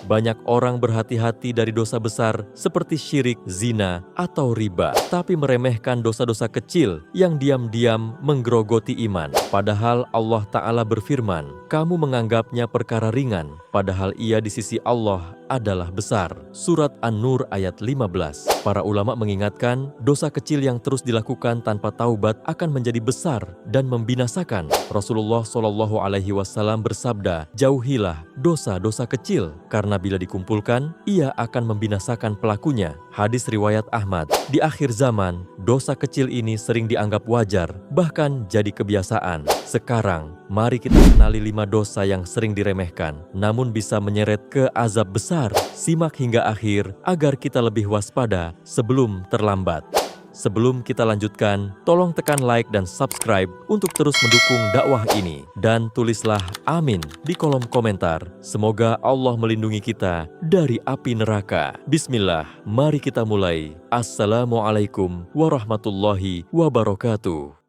Banyak orang berhati-hati dari dosa besar seperti syirik, zina, atau riba, tapi meremehkan dosa-dosa kecil yang diam-diam menggerogoti iman. Padahal Allah Ta'ala berfirman, kamu menganggapnya perkara ringan, padahal ia di sisi Allah adalah besar. Surat An-Nur ayat 15. Para ulama mengingatkan, dosa kecil yang terus dilakukan tanpa taubat akan menjadi besar dan membinasakan. Rasulullah SAW bersabda, jauhilah dosa-dosa kecil, karena bila dikumpulkan, ia akan membinasakan pelakunya. Hadis riwayat Ahmad. Di akhir zaman, dosa kecil ini sering dianggap wajar, bahkan jadi kebiasaan. Sekarang, mari kita kenali 5 dosa yang sering diremehkan, namun bisa menyeret ke azab besar. Simak hingga akhir agar kita lebih waspada sebelum terlambat. Sebelum kita lanjutkan, tolong tekan like dan subscribe untuk terus mendukung dakwah ini. Dan tulislah amin di kolom komentar. Semoga Allah melindungi kita dari api neraka. Bismillah, mari kita mulai. Assalamualaikum warahmatullahi wabarakatuh.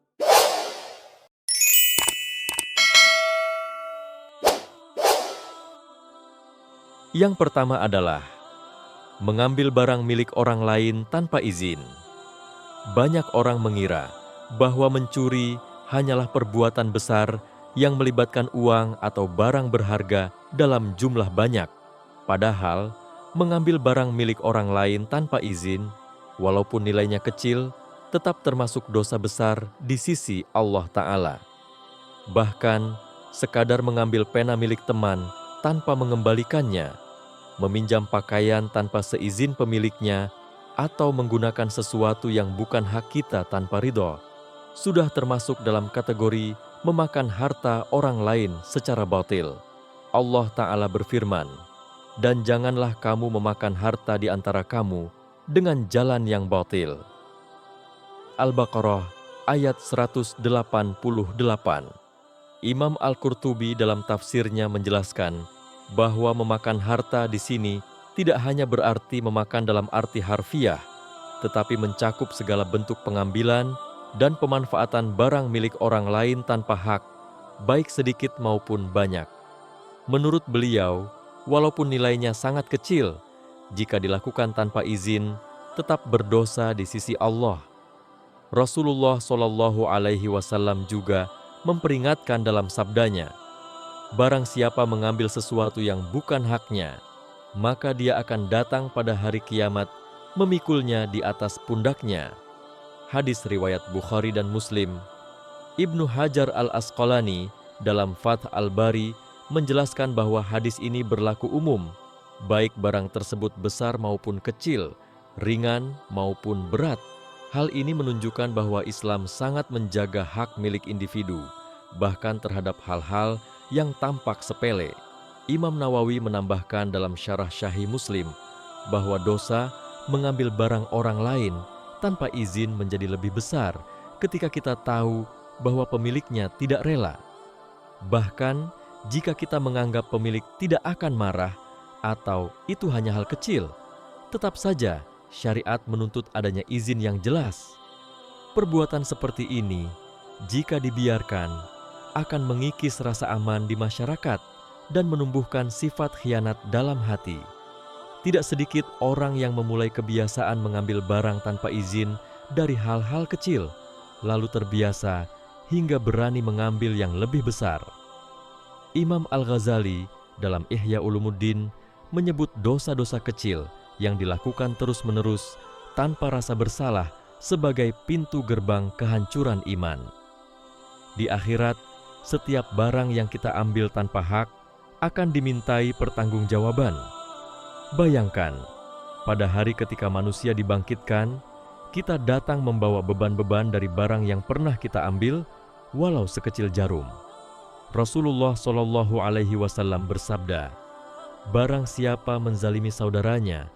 Yang pertama adalah mengambil barang milik orang lain tanpa izin. Banyak orang mengira bahwa mencuri hanyalah perbuatan besar yang melibatkan uang atau barang berharga dalam jumlah banyak. Padahal, mengambil barang milik orang lain tanpa izin, walaupun nilainya kecil, tetap termasuk dosa besar di sisi Allah Ta'ala. Bahkan, sekadar mengambil pena milik teman tanpa mengembalikannya, meminjam pakaian tanpa seizin pemiliknya, atau menggunakan sesuatu yang bukan hak kita tanpa ridho, sudah termasuk dalam kategori memakan harta orang lain secara batil. Allah Ta'ala berfirman, dan janganlah kamu memakan harta di antara kamu dengan jalan yang batil. Al-Baqarah ayat 188. Imam Al-Qurtubi dalam tafsirnya menjelaskan bahwa memakan harta di sini tidak hanya berarti memakan dalam arti harfiah, tetapi mencakup segala bentuk pengambilan dan pemanfaatan barang milik orang lain tanpa hak, baik sedikit maupun banyak. Menurut beliau, walaupun nilainya sangat kecil, jika dilakukan tanpa izin, tetap berdosa di sisi Allah. Rasulullah SAW juga memperingatkan dalam sabdanya, barang siapa mengambil sesuatu yang bukan haknya, maka dia akan datang pada hari kiamat memikulnya di atas pundaknya. Hadis riwayat Bukhari dan Muslim. Ibnu Hajar Al-Asqalani dalam Fath Al-Bari menjelaskan bahwa hadis ini berlaku umum, baik barang tersebut besar maupun kecil, ringan maupun berat. Hal ini menunjukkan bahwa Islam sangat menjaga hak milik individu, bahkan terhadap hal-hal yang tampak sepele. Imam Nawawi menambahkan dalam syarah Syahih Muslim bahwa dosa mengambil barang orang lain tanpa izin menjadi lebih besar ketika kita tahu bahwa pemiliknya tidak rela. Bahkan jika kita menganggap pemilik tidak akan marah atau itu hanya hal kecil, tetap saja syariat menuntut adanya izin yang jelas. Perbuatan seperti ini, jika dibiarkan, akan mengikis rasa aman di masyarakat dan menumbuhkan sifat khianat dalam hati. Tidak sedikit orang yang memulai kebiasaan mengambil barang tanpa izin dari hal-hal kecil, lalu terbiasa hingga berani mengambil yang lebih besar. Imam Al-Ghazali dalam Ihya Ulumuddin menyebut dosa-dosa kecil yang dilakukan terus-menerus tanpa rasa bersalah sebagai pintu gerbang kehancuran iman. Di akhirat, setiap barang yang kita ambil tanpa hak akan dimintai pertanggungjawaban. Bayangkan, pada hari ketika manusia dibangkitkan, kita datang membawa beban-beban dari barang yang pernah kita ambil, walau sekecil jarum. Rasulullah SAW bersabda, barang siapa menzalimi saudaranya,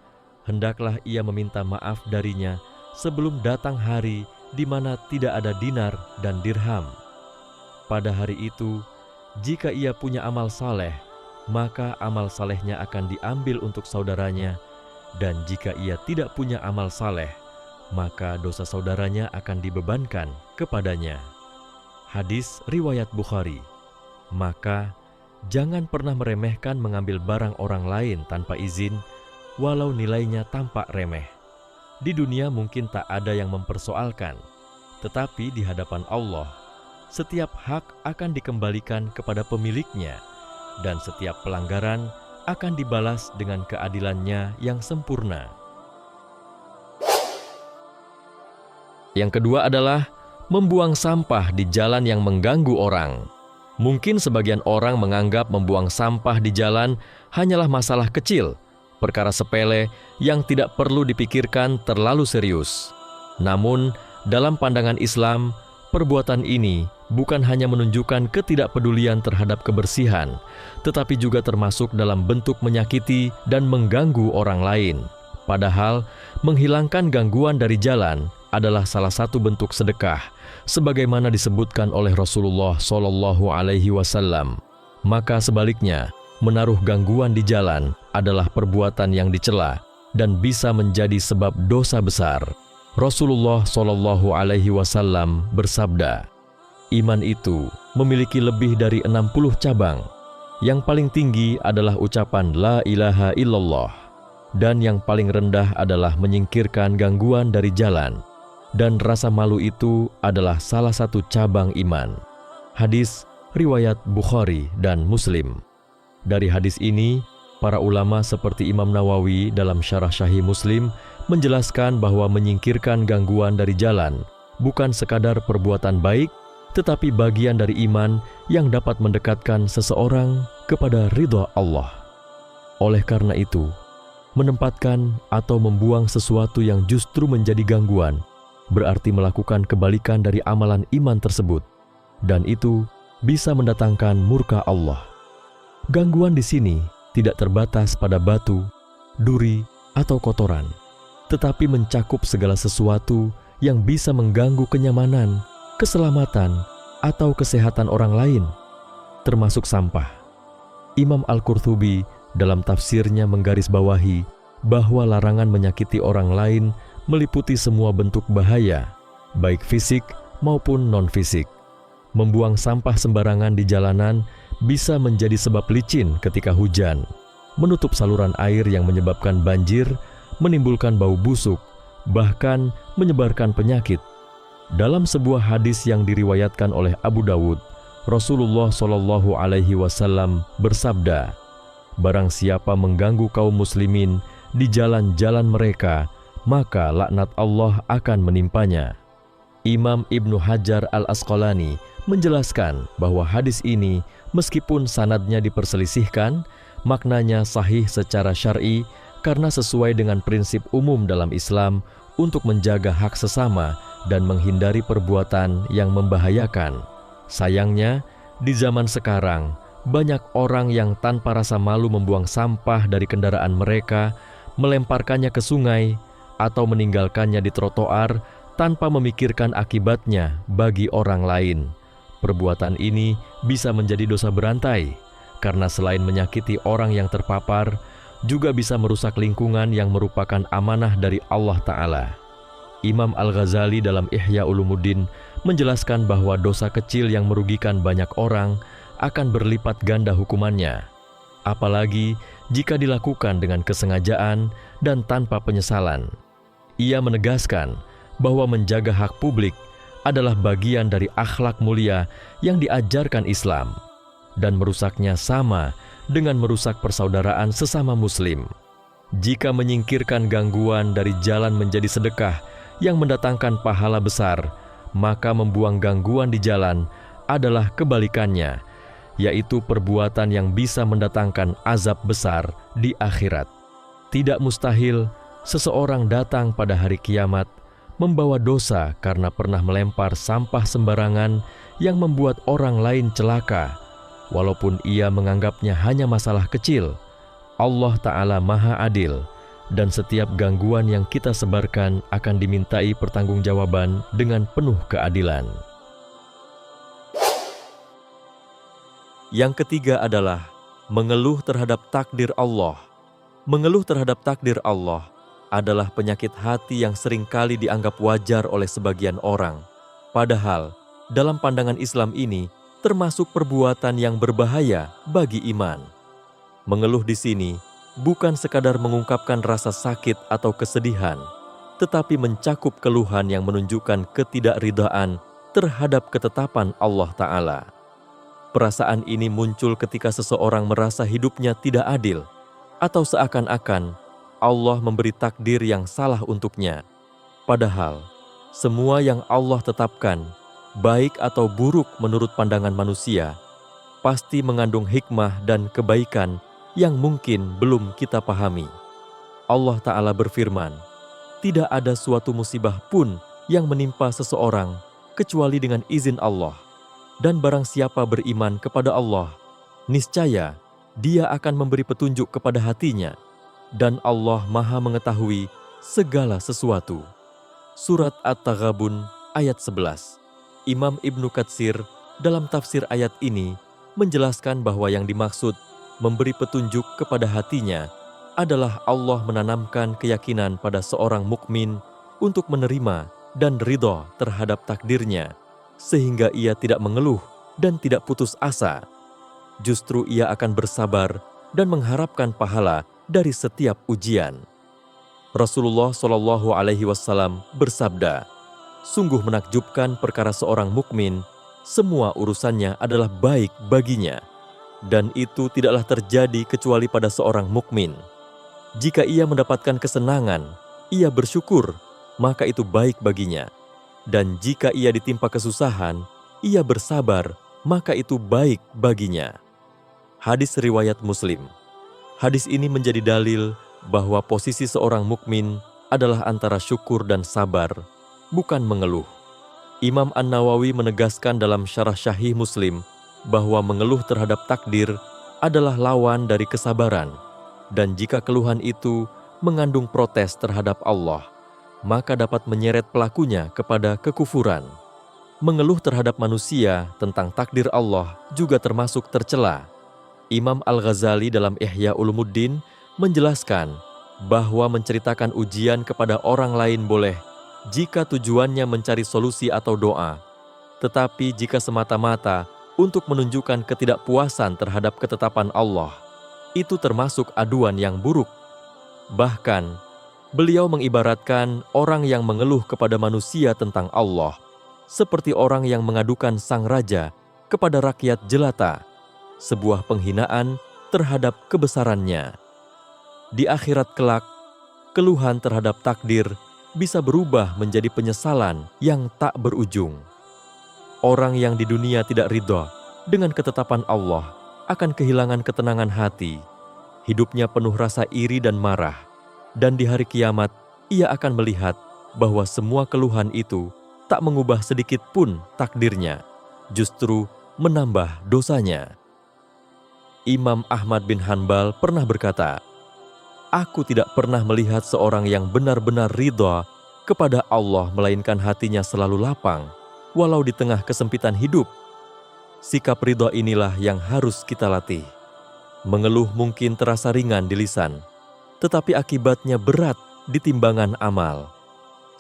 hendaklah ia meminta maaf darinya sebelum datang hari di mana tidak ada dinar dan dirham. Pada hari itu, jika ia punya amal saleh, maka amal salehnya akan diambil untuk saudaranya, dan jika ia tidak punya amal saleh, maka dosa saudaranya akan dibebankan kepadanya. Hadis riwayat Bukhari. Maka, Jangan pernah meremehkan mengambil barang orang lain tanpa izin, walau nilainya tampak remeh. Di dunia mungkin tak ada yang mempersoalkan, tetapi di hadapan Allah, setiap hak akan dikembalikan kepada pemiliknya, dan setiap pelanggaran akan dibalas dengan keadilannya yang sempurna. Yang kedua adalah membuang sampah di jalan yang mengganggu orang. Mungkin sebagian orang menganggap membuang sampah di jalan hanyalah masalah kecil, perkara sepele yang tidak perlu dipikirkan terlalu serius. Namun, dalam pandangan Islam, perbuatan ini bukan hanya menunjukkan ketidakpedulian terhadap kebersihan, tetapi juga termasuk dalam bentuk menyakiti dan mengganggu orang lain. Padahal, menghilangkan gangguan dari jalan adalah salah satu bentuk sedekah, sebagaimana disebutkan oleh Rasulullah SAW. Maka sebaliknya, menaruh gangguan di jalan adalah perbuatan yang dicela dan bisa menjadi sebab dosa besar. Rasulullah SAW bersabda, "Iman itu memiliki lebih dari 60 cabang. Yang paling tinggi adalah ucapan La ilaha illallah, dan yang paling rendah adalah menyingkirkan gangguan dari jalan. Dan rasa malu itu adalah salah satu cabang iman." Hadis riwayat Bukhari dan Muslim. Dari hadis ini, para ulama seperti Imam Nawawi dalam Syarah Sahih Muslim menjelaskan bahwa menyingkirkan gangguan dari jalan bukan sekadar perbuatan baik, tetapi bagian dari iman yang dapat mendekatkan seseorang kepada ridha Allah. Oleh karena itu, menempatkan atau membuang sesuatu yang justru menjadi gangguan berarti melakukan kebalikan dari amalan iman tersebut, dan itu bisa mendatangkan murka Allah. Gangguan di sini tidak terbatas pada batu, duri, atau kotoran, tetapi mencakup segala sesuatu yang bisa mengganggu kenyamanan, keselamatan, atau kesehatan orang lain, termasuk sampah. Imam Al-Qurtubi dalam tafsirnya menggarisbawahi bahwa larangan menyakiti orang lain meliputi semua bentuk bahaya, baik fisik maupun non-fisik. Membuang sampah sembarangan di jalanan bisa menjadi sebab licin ketika hujan, menutup saluran air yang menyebabkan banjir, menimbulkan bau busuk, bahkan menyebarkan penyakit. Dalam sebuah hadis yang diriwayatkan oleh Abu Dawud, Rasulullah SAW bersabda, "Barang siapa mengganggu kaum muslimin di jalan-jalan mereka, maka laknat Allah akan menimpanya." Imam Ibnu Hajar Al-Asqalani menjelaskan bahwa hadis ini meskipun sanadnya diperselisihkan, maknanya sahih secara syar'i karena sesuai dengan prinsip umum dalam Islam untuk menjaga hak sesama dan menghindari perbuatan yang membahayakan. Sayangnya, di zaman sekarang, banyak orang yang tanpa rasa malu membuang sampah dari kendaraan mereka, melemparkannya ke sungai, atau meninggalkannya di trotoar tanpa memikirkan akibatnya bagi orang lain. Perbuatan ini bisa menjadi dosa berantai, karena selain menyakiti orang yang terpapar, juga bisa merusak lingkungan yang merupakan amanah dari Allah Ta'ala. Imam Al-Ghazali dalam Ihya Ulumuddin menjelaskan bahwa dosa kecil yang merugikan banyak orang akan berlipat ganda hukumannya, apalagi jika dilakukan dengan kesengajaan dan tanpa penyesalan. Ia menegaskan bahwa menjaga hak publik adalah bagian dari akhlak mulia yang diajarkan Islam, dan merusaknya sama dengan merusak persaudaraan sesama muslim. Jika menyingkirkan gangguan dari jalan menjadi sedekah yang mendatangkan pahala besar, maka membuang gangguan di jalan adalah kebalikannya, yaitu perbuatan yang bisa mendatangkan azab besar di akhirat. Tidak mustahil seseorang datang pada hari kiamat membawa dosa karena pernah melempar sampah sembarangan yang membuat orang lain celaka, walaupun ia menganggapnya hanya masalah kecil. Allah Ta'ala Maha Adil, dan setiap gangguan yang kita sebarkan akan dimintai pertanggungjawaban dengan penuh keadilan. Yang ketiga adalah mengeluh terhadap takdir Allah. Mengeluh terhadap takdir Allah adalah penyakit hati yang seringkali dianggap wajar oleh sebagian orang. Padahal, dalam pandangan Islam ini, termasuk perbuatan yang berbahaya bagi iman. Mengeluh di sini bukan sekadar mengungkapkan rasa sakit atau kesedihan, tetapi mencakup keluhan yang menunjukkan ketidakridhaan terhadap ketetapan Allah Ta'ala. Perasaan ini muncul ketika seseorang merasa hidupnya tidak adil, atau seakan-akan Allah memberi takdir yang salah untuknya. Padahal, semua yang Allah tetapkan, baik atau buruk menurut pandangan manusia, pasti mengandung hikmah dan kebaikan yang mungkin belum kita pahami. Allah Ta'ala berfirman, "Tidak ada suatu musibah pun yang menimpa seseorang kecuali dengan izin Allah. Dan barang siapa beriman kepada Allah, niscaya Dia akan memberi petunjuk kepada hatinya, dan Allah Maha mengetahui segala sesuatu." Surat At-Taghabun ayat 11. Imam Ibnu Katsir dalam tafsir ayat ini menjelaskan bahwa yang dimaksud memberi petunjuk kepada hatinya adalah Allah menanamkan keyakinan pada seorang mukmin untuk menerima dan ridha terhadap takdirnya, sehingga ia tidak mengeluh dan tidak putus asa. Justru ia akan bersabar dan mengharapkan pahala dari setiap ujian. Rasulullah SAW bersabda, "Sungguh menakjubkan perkara seorang mukmin, semua urusannya adalah baik baginya, dan itu tidaklah terjadi kecuali pada seorang mukmin. Jika ia mendapatkan kesenangan, ia bersyukur, maka itu baik baginya. Dan jika ia ditimpa kesusahan, ia bersabar, maka itu baik baginya." Hadis riwayat Muslim. Hadis ini menjadi dalil bahwa posisi seorang mukmin adalah antara syukur dan sabar, bukan mengeluh. Imam An-Nawawi menegaskan dalam Syarah Syahih Muslim bahwa mengeluh terhadap takdir adalah lawan dari kesabaran, dan jika keluhan itu mengandung protes terhadap Allah, maka dapat menyeret pelakunya kepada kekufuran. Mengeluh terhadap manusia tentang takdir Allah juga termasuk tercela. Imam Al-Ghazali dalam Ihya Ulumuddin menjelaskan bahwa menceritakan ujian kepada orang lain boleh jika tujuannya mencari solusi atau doa, tetapi jika semata-mata untuk menunjukkan ketidakpuasan terhadap ketetapan Allah, itu termasuk aduan yang buruk. Bahkan, beliau mengibaratkan orang yang mengeluh kepada manusia tentang Allah seperti orang yang mengadukan sang raja kepada rakyat jelata, sebuah penghinaan terhadap kebesarannya. Di akhirat kelak, keluhan terhadap takdir bisa berubah menjadi penyesalan yang tak berujung. Orang yang di dunia tidak ridha dengan ketetapan Allah akan kehilangan ketenangan hati. Hidupnya penuh rasa iri dan marah, dan di hari kiamat ia akan melihat bahwa semua keluhan itu tak mengubah sedikit pun takdirnya, justru menambah dosanya. Imam Ahmad bin Hanbal pernah berkata, "Aku tidak pernah melihat seorang yang benar-benar ridha kepada Allah melainkan hatinya selalu lapang, walau di tengah kesempitan hidup." Sikap ridha inilah yang harus kita latih. Mengeluh mungkin terasa ringan di lisan, tetapi akibatnya berat di timbangan amal.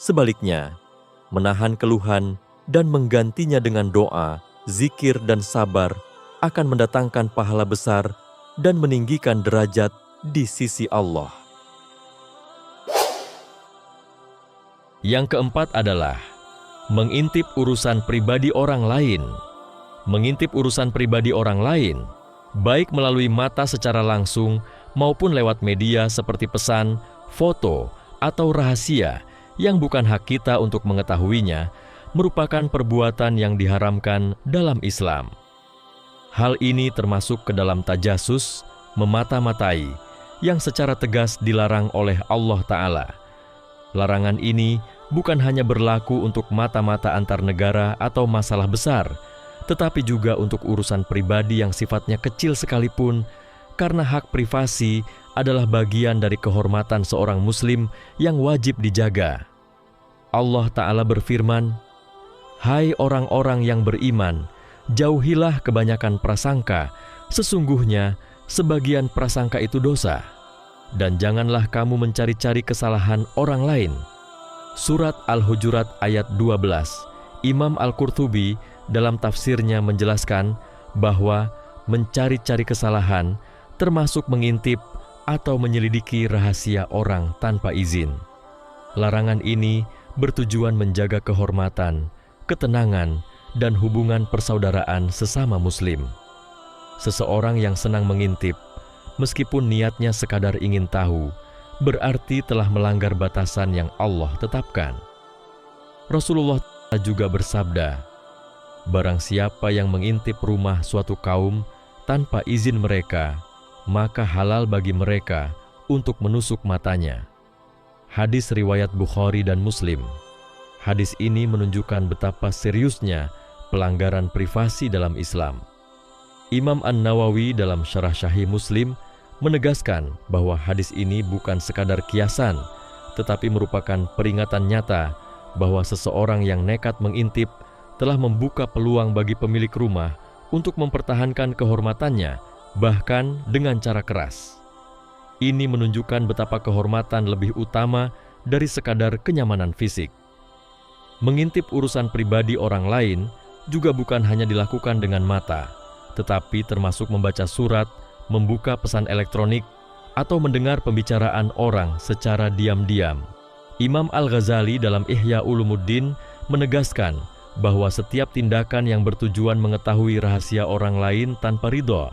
Sebaliknya, menahan keluhan dan menggantinya dengan doa, zikir dan sabar akan mendatangkan pahala besar dan meninggikan derajat di sisi Allah. Yang keempat adalah mengintip urusan pribadi orang lain. Mengintip urusan pribadi orang lain, baik melalui mata secara langsung maupun lewat media seperti pesan, foto, atau rahasia yang bukan hak kita untuk mengetahuinya, merupakan perbuatan yang diharamkan dalam Islam. Hal ini termasuk ke dalam tajasus, memata-matai, yang secara tegas dilarang oleh Allah Ta'ala. Larangan ini bukan hanya berlaku untuk mata-mata antar negara atau masalah besar, tetapi juga untuk urusan pribadi yang sifatnya kecil sekalipun, karena hak privasi adalah bagian dari kehormatan seorang muslim yang wajib dijaga. Allah Ta'ala berfirman, "Hai orang-orang yang beriman, jauhilah kebanyakan prasangka, sesungguhnya sebagian prasangka itu dosa. Dan janganlah kamu mencari-cari kesalahan orang lain." Surat Al-Hujurat ayat 12. Imam Al-Qurtubi dalam tafsirnya menjelaskan bahwa mencari-cari kesalahan termasuk mengintip atau menyelidiki rahasia orang tanpa izin. Larangan ini bertujuan menjaga kehormatan, ketenangan, dan hubungan persaudaraan sesama Muslim. Seseorang yang senang mengintip, meskipun niatnya sekadar ingin tahu, berarti telah melanggar batasan yang Allah tetapkan. Rasulullah juga bersabda, "Barang siapa yang mengintip rumah suatu kaum tanpa izin mereka, maka halal bagi mereka untuk menusuk matanya." Hadis riwayat Bukhari dan Muslim. Hadis ini menunjukkan betapa seriusnya pelanggaran privasi dalam Islam. Imam An-Nawawi dalam Syarah Sahih Muslim menegaskan bahwa hadis ini bukan sekadar kiasan, tetapi merupakan peringatan nyata bahwa seseorang yang nekat mengintip telah membuka peluang bagi pemilik rumah untuk mempertahankan kehormatannya, bahkan dengan cara keras. Ini menunjukkan betapa kehormatan lebih utama dari sekadar kenyamanan fisik. Mengintip urusan pribadi orang lain juga bukan hanya dilakukan dengan mata, tetapi termasuk membaca surat, membuka pesan elektronik, atau mendengar pembicaraan orang secara diam-diam. Imam Al-Ghazali dalam Ihya Ulumuddin menegaskan bahwa setiap tindakan yang bertujuan mengetahui rahasia orang lain tanpa ridho,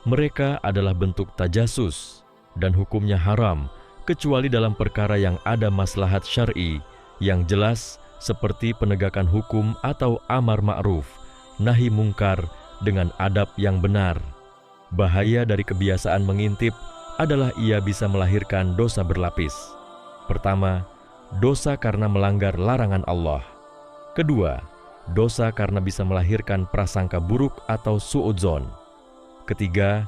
mereka adalah bentuk tajasus dan hukumnya haram, kecuali dalam perkara yang ada maslahat syar'i yang jelas seperti penegakan hukum atau amar ma'ruf, nahi mungkar dengan adab yang benar. Bahaya dari kebiasaan mengintip adalah ia bisa melahirkan dosa berlapis. Pertama, dosa karena melanggar larangan Allah. Kedua, dosa karena bisa melahirkan prasangka buruk atau suudzon. Ketiga,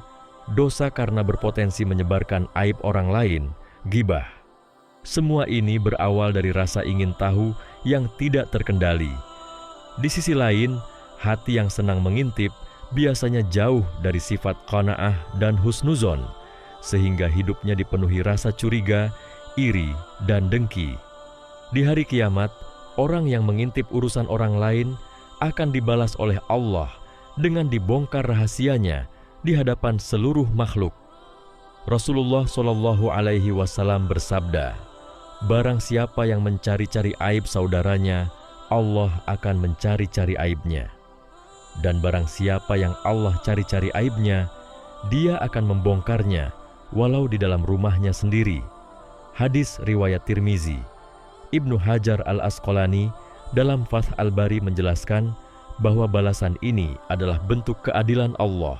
dosa karena berpotensi menyebarkan aib orang lain, ghibah. Semua ini berawal dari rasa ingin tahu yang tidak terkendali. Di sisi lain, hati yang senang mengintip biasanya jauh dari sifat qanaah dan husnuzon, sehingga hidupnya dipenuhi rasa curiga, iri, dan dengki. Di hari kiamat, orang yang mengintip urusan orang lain akan dibalas oleh Allah dengan dibongkar rahasianya di hadapan seluruh makhluk. Rasulullah SAW bersabda, "Barang siapa yang mencari-cari aib saudaranya, Allah akan mencari-cari aibnya. Dan barang siapa yang Allah cari-cari aibnya, Dia akan membongkarnya, walau di dalam rumahnya sendiri." Hadis riwayat Tirmizi. Ibnu Hajar Al-Asqalani dalam Fath Al-Bari menjelaskan bahwa balasan ini adalah bentuk keadilan Allah,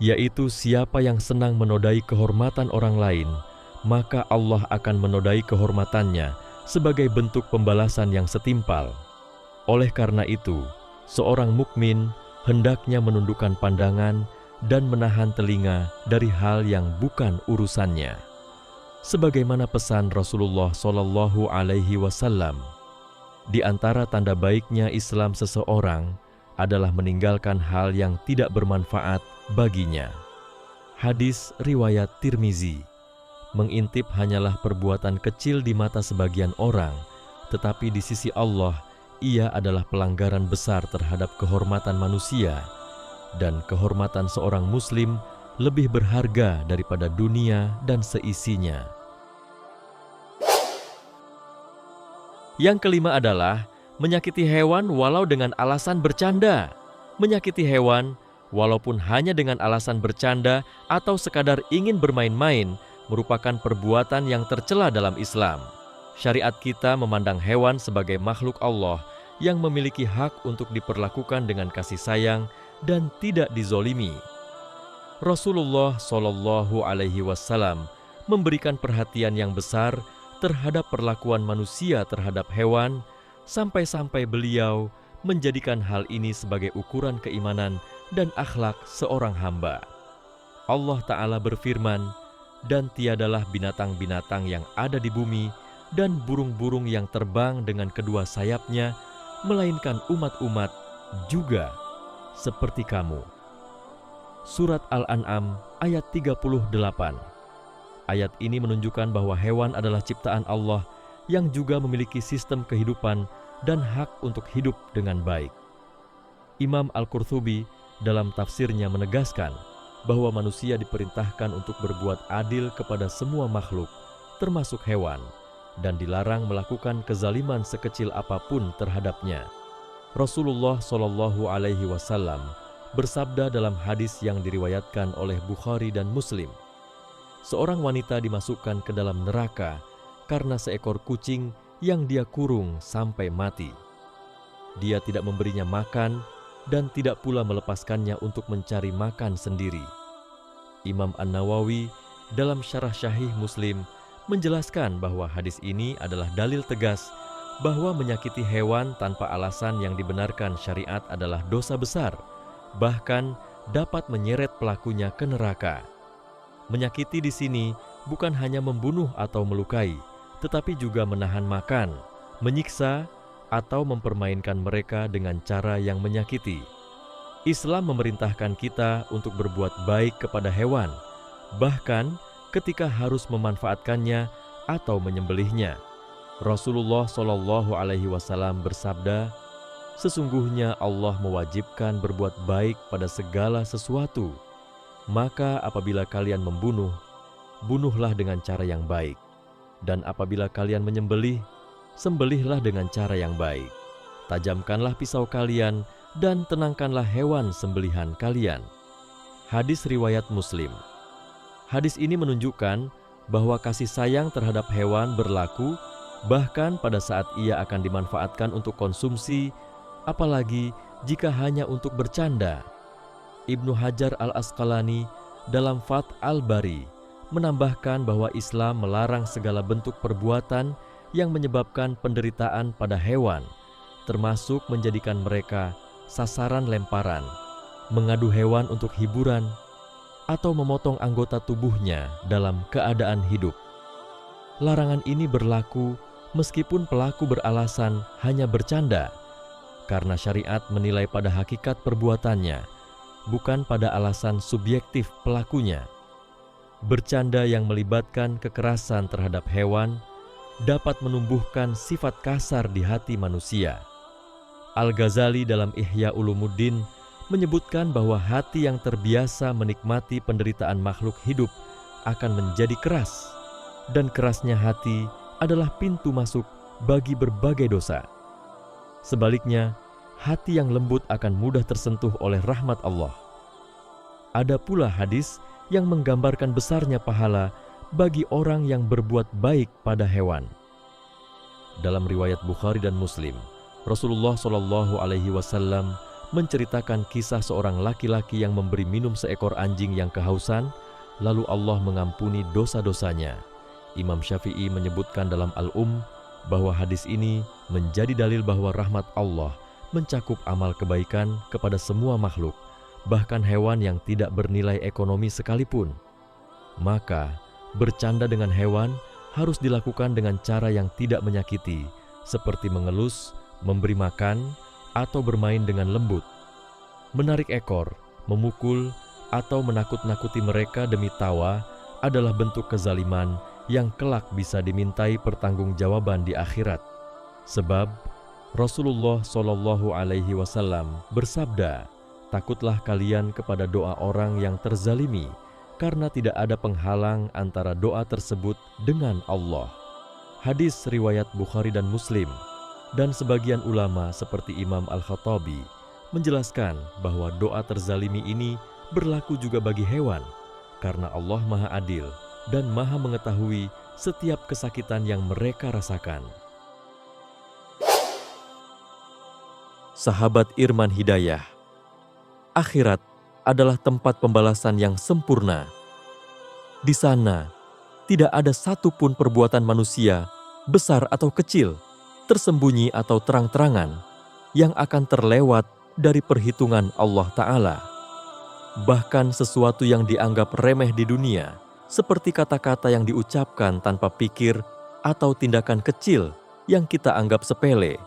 yaitu siapa yang senang menodai kehormatan orang lain, maka Allah akan menodai kehormatannya sebagai bentuk pembalasan yang setimpal. Oleh karena itu, seorang mukmin hendaknya menundukkan pandangan dan menahan telinga dari hal yang bukan urusannya. Sebagaimana pesan Rasulullah SAW, di antara tanda baiknya Islam seseorang adalah meninggalkan hal yang tidak bermanfaat baginya. Hadis riwayat Tirmizi. Mengintip hanyalah perbuatan kecil di mata sebagian orang, tetapi di sisi Allah, ia adalah pelanggaran besar terhadap kehormatan manusia, dan kehormatan seorang muslim lebih berharga daripada dunia dan seisinya. Yang kelima adalah menyakiti hewan walau dengan alasan bercanda. Menyakiti hewan walaupun hanya dengan alasan bercanda atau sekadar ingin bermain-main merupakan perbuatan yang tercela dalam Islam. Syariat kita memandang hewan sebagai makhluk Allah yang memiliki hak untuk diperlakukan dengan kasih sayang dan tidak dizolimi. Rasulullah SAW memberikan perhatian yang besar terhadap perlakuan manusia terhadap hewan, sampai-sampai beliau menjadikan hal ini sebagai ukuran keimanan dan akhlak seorang hamba. Allah Ta'ala berfirman, "Dan tiadalah binatang-binatang yang ada di bumi dan burung-burung yang terbang dengan kedua sayapnya, melainkan umat-umat juga seperti kamu." Surat Al-An'am ayat 38. Ayat ini menunjukkan bahwa hewan adalah ciptaan Allah yang juga memiliki sistem kehidupan dan hak untuk hidup dengan baik. Imam Al-Qurtubi dalam tafsirnya menegaskan bahwa manusia diperintahkan untuk berbuat adil kepada semua makhluk, termasuk hewan, dan dilarang melakukan kezaliman sekecil apapun terhadapnya. Rasulullah Shallallahu Alaihi Wasallam bersabda dalam hadis yang diriwayatkan oleh Bukhari dan Muslim, seorang wanita dimasukkan ke dalam neraka karena seekor kucing yang dia kurung sampai mati. Dia tidak memberinya makan dan tidak pula melepaskannya untuk mencari makan sendiri. Imam An-Nawawi dalam Syarah Syahih Muslim menjelaskan bahwa hadis ini adalah dalil tegas bahwa menyakiti hewan tanpa alasan yang dibenarkan syariat adalah dosa besar, bahkan dapat menyeret pelakunya ke neraka. Menyakiti di sini bukan hanya membunuh atau melukai, tetapi juga menahan makan, menyiksa, atau mempermainkan mereka dengan cara yang menyakiti. Islam memerintahkan kita untuk berbuat baik kepada hewan, bahkan ketika harus memanfaatkannya atau menyembelihnya. Rasulullah Shallallahu Alaihi Wasallam bersabda, sesungguhnya Allah mewajibkan berbuat baik pada segala sesuatu. Maka apabila kalian membunuh, bunuhlah dengan cara yang baik. Dan apabila kalian menyembelih, sembelihlah dengan cara yang baik. Tajamkanlah pisau kalian dan tenangkanlah hewan sembelihan kalian. Hadis riwayat Muslim. Hadis ini menunjukkan bahwa kasih sayang terhadap hewan berlaku bahkan pada saat ia akan dimanfaatkan untuk konsumsi, apalagi jika hanya untuk bercanda. Ibnu Hajar Al-Asqalani dalam Fath Al-Bari menambahkan bahwa Islam melarang segala bentuk perbuatan yang menyebabkan penderitaan pada hewan, termasuk menjadikan mereka sasaran lemparan, mengadu hewan untuk hiburan, atau memotong anggota tubuhnya dalam keadaan hidup. Larangan ini berlaku meskipun pelaku beralasan hanya bercanda, karena syariat menilai pada hakikat perbuatannya, bukan pada alasan subjektif pelakunya. Bercanda yang melibatkan kekerasan terhadap hewan dapat menumbuhkan sifat kasar di hati manusia. Al-Ghazali dalam Ihya Ulumuddin menyebutkan bahwa hati yang terbiasa menikmati penderitaan makhluk hidup akan menjadi keras, dan kerasnya hati adalah pintu masuk bagi berbagai dosa. Sebaliknya, hati yang lembut akan mudah tersentuh oleh rahmat Allah. Ada pula hadis yang menggambarkan besarnya pahala bagi orang yang berbuat baik pada hewan. Dalam riwayat Bukhari dan Muslim, Rasulullah Shallallahu Alaihi Wasallam menceritakan kisah seorang laki-laki yang memberi minum seekor anjing yang kehausan, lalu Allah mengampuni dosa-dosanya. Imam Syafi'i menyebutkan dalam bahwa hadis ini menjadi dalil bahwa rahmat Allah mencakup amal kebaikan kepada semua makhluk, bahkan hewan yang tidak bernilai ekonomi sekalipun. Maka, bercanda dengan hewan harus dilakukan dengan cara yang tidak menyakiti, seperti mengelus, memberi makan, atau bermain dengan lembut. Menarik ekor, memukul, atau menakut-nakuti mereka demi tawa adalah bentuk kezaliman yang kelak bisa dimintai pertanggungjawaban di akhirat. Sebab Rasulullah Shallallahu Alaihi Wasallam bersabda, takutlah kalian kepada doa orang yang terzalimi, karena tidak ada penghalang antara doa tersebut dengan Allah. Hadis riwayat Bukhari dan Muslim. Dan sebagian ulama seperti Imam Al-Khattabi menjelaskan bahwa doa terzalimi ini berlaku juga bagi hewan, karena Allah Maha Adil dan Maha mengetahui setiap kesakitan yang mereka rasakan. Sahabat Irman Hidayah, akhirat adalah tempat pembalasan yang sempurna. Di sana, tidak ada satupun perbuatan manusia, besar atau kecil, tersembunyi atau terang-terangan, yang akan terlewat dari perhitungan Allah Ta'ala. Bahkan sesuatu yang dianggap remeh di dunia, seperti kata-kata yang diucapkan tanpa pikir atau tindakan kecil yang kita anggap sepele,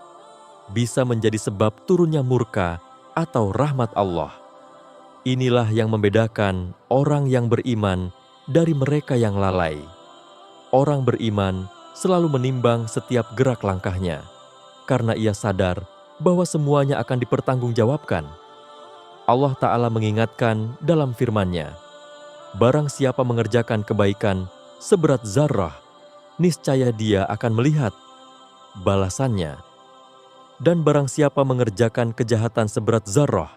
bisa menjadi sebab turunnya murka atau rahmat Allah. Inilah yang membedakan orang yang beriman dari mereka yang lalai. Orang beriman selalu menimbang setiap gerak langkahnya, karena ia sadar bahwa semuanya akan dipertanggungjawabkan, Allah Ta'ala mengingatkan dalam firman-Nya, "Barang siapa mengerjakan kebaikan seberat zarrah, niscaya dia akan melihat balasannya. Dan barang siapa mengerjakan kejahatan seberat zarrah,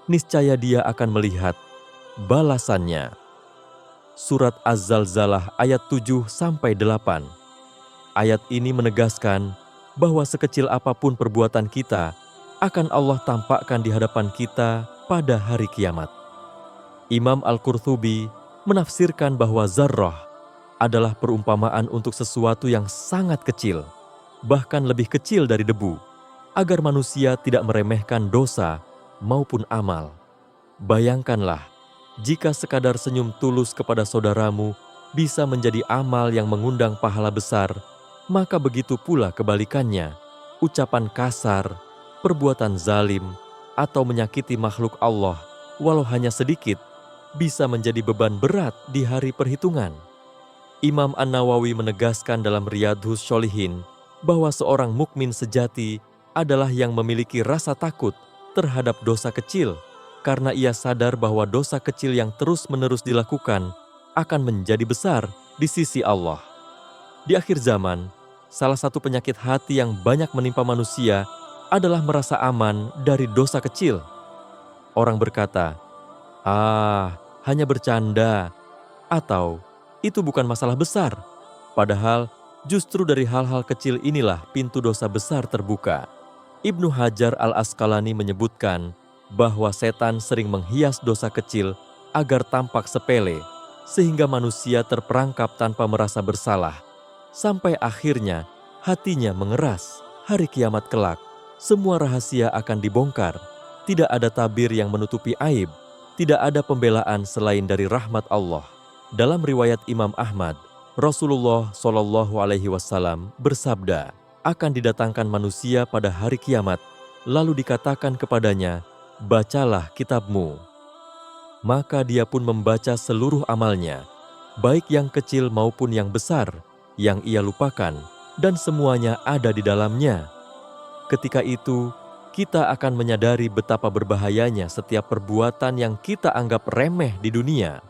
niscaya dia akan melihat balasannya." Surat Az-Zalzalah ayat 7-8. Ayat ini menegaskan bahwa sekecil apapun perbuatan kita, akan Allah tampakkan di hadapan kita pada hari kiamat. Imam Al-Qurtubi menafsirkan bahwa zarrah adalah perumpamaan untuk sesuatu yang sangat kecil, bahkan lebih kecil dari debu, agar manusia tidak meremehkan dosa maupun amal. Bayangkanlah, jika sekadar senyum tulus kepada saudaramu bisa menjadi amal yang mengundang pahala besar, maka begitu pula kebalikannya, ucapan kasar, perbuatan zalim, atau menyakiti makhluk Allah, walau hanya sedikit, bisa menjadi beban berat di hari perhitungan. Imam An-Nawawi menegaskan dalam Riyadhus Sholihin bahwa seorang mukmin sejati adalah yang memiliki rasa takut terhadap dosa kecil, karena ia sadar bahwa dosa kecil yang terus-menerus dilakukan akan menjadi besar di sisi Allah. Di akhir zaman, salah satu penyakit hati yang banyak menimpa manusia adalah merasa aman dari dosa kecil. Orang berkata, hanya bercanda, atau itu bukan masalah besar. Padahal justru dari hal-hal kecil inilah pintu dosa besar terbuka. Ibnu Hajar Al-Asqalani menyebutkan bahwa setan sering menghias dosa kecil agar tampak sepele, sehingga manusia terperangkap tanpa merasa bersalah. Sampai akhirnya hatinya mengeras. Hari kiamat kelak, semua rahasia akan dibongkar. Tidak ada tabir yang menutupi aib. Tidak ada pembelaan selain dari rahmat Allah. Dalam riwayat Imam Ahmad, Rasulullah SAW bersabda, akan didatangkan manusia pada hari kiamat, lalu dikatakan kepadanya, "Bacalah kitabmu." Maka dia pun membaca seluruh amalnya, baik yang kecil maupun yang besar, yang ia lupakan, dan semuanya ada di dalamnya. Ketika itu, kita akan menyadari betapa berbahayanya setiap perbuatan yang kita anggap remeh di dunia.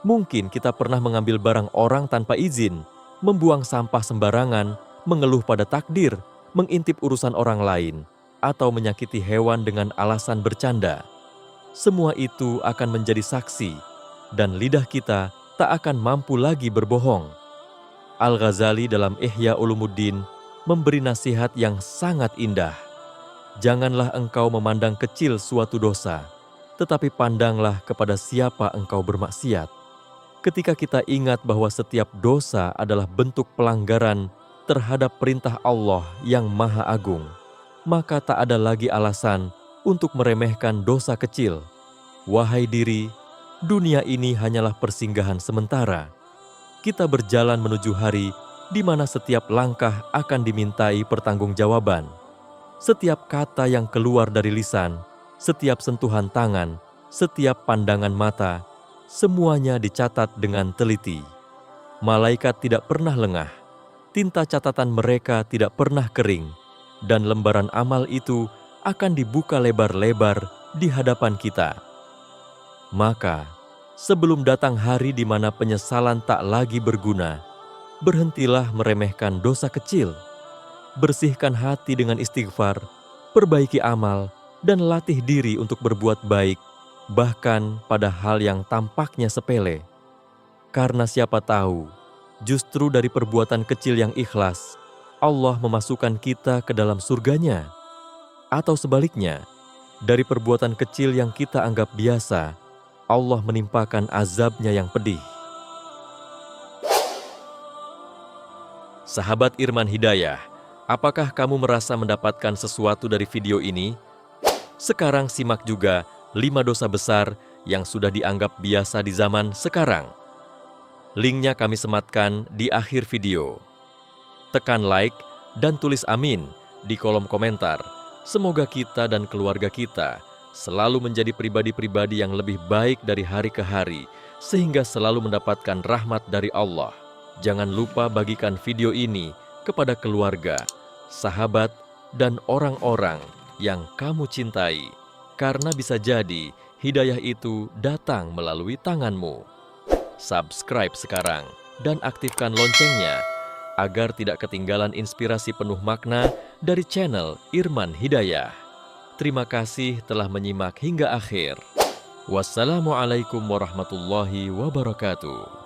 Mungkin kita pernah mengambil barang orang tanpa izin, membuang sampah sembarangan, mengeluh pada takdir, mengintip urusan orang lain, atau menyakiti hewan dengan alasan bercanda. Semua itu akan menjadi saksi, dan lidah kita tak akan mampu lagi berbohong. Al-Ghazali dalam Ihya Ulumuddin memberi nasihat yang sangat indah. Janganlah engkau memandang kecil suatu dosa, tetapi pandanglah kepada siapa engkau bermaksiat. Ketika kita ingat bahwa setiap dosa adalah bentuk pelanggaran terhadap perintah Allah yang Maha Agung, maka tak ada lagi alasan untuk meremehkan dosa kecil. Wahai diri, dunia ini hanyalah persinggahan sementara. Kita berjalan menuju hari di mana setiap langkah akan dimintai pertanggungjawaban. Setiap kata yang keluar dari lisan, setiap sentuhan tangan, setiap pandangan mata, semuanya dicatat dengan teliti. Malaikat tidak pernah lengah, tinta catatan mereka tidak pernah kering, dan lembaran amal itu akan dibuka lebar-lebar di hadapan kita. Maka, sebelum datang hari di mana penyesalan tak lagi berguna, berhentilah meremehkan dosa kecil. Bersihkan hati dengan istighfar, perbaiki amal, dan latih diri untuk berbuat baik, bahkan pada hal yang tampaknya sepele. Karena siapa tahu, justru dari perbuatan kecil yang ikhlas, Allah memasukkan kita ke dalam surganya. Atau sebaliknya, dari perbuatan kecil yang kita anggap biasa, Allah menimpakan azabnya yang pedih. Sahabat Irman Hidayah, apakah kamu merasa mendapatkan sesuatu dari video ini? Sekarang simak juga 5 dosa besar yang sudah dianggap biasa di zaman sekarang. Linknya kami sematkan di akhir video. Tekan like dan tulis amin di kolom komentar. Semoga kita dan keluarga kita selalu menjadi pribadi-pribadi yang lebih baik dari hari ke hari, sehingga selalu mendapatkan rahmat dari Allah. Jangan lupa bagikan video ini kepada keluarga, sahabat, dan orang-orang yang kamu cintai. Karena bisa jadi hidayah itu datang melalui tanganmu. Subscribe sekarang dan aktifkan loncengnya agar tidak ketinggalan inspirasi penuh makna dari channel Irman Hidayah. Terima kasih telah menyimak hingga akhir. Wassalamualaikum warahmatullahi wabarakatuh.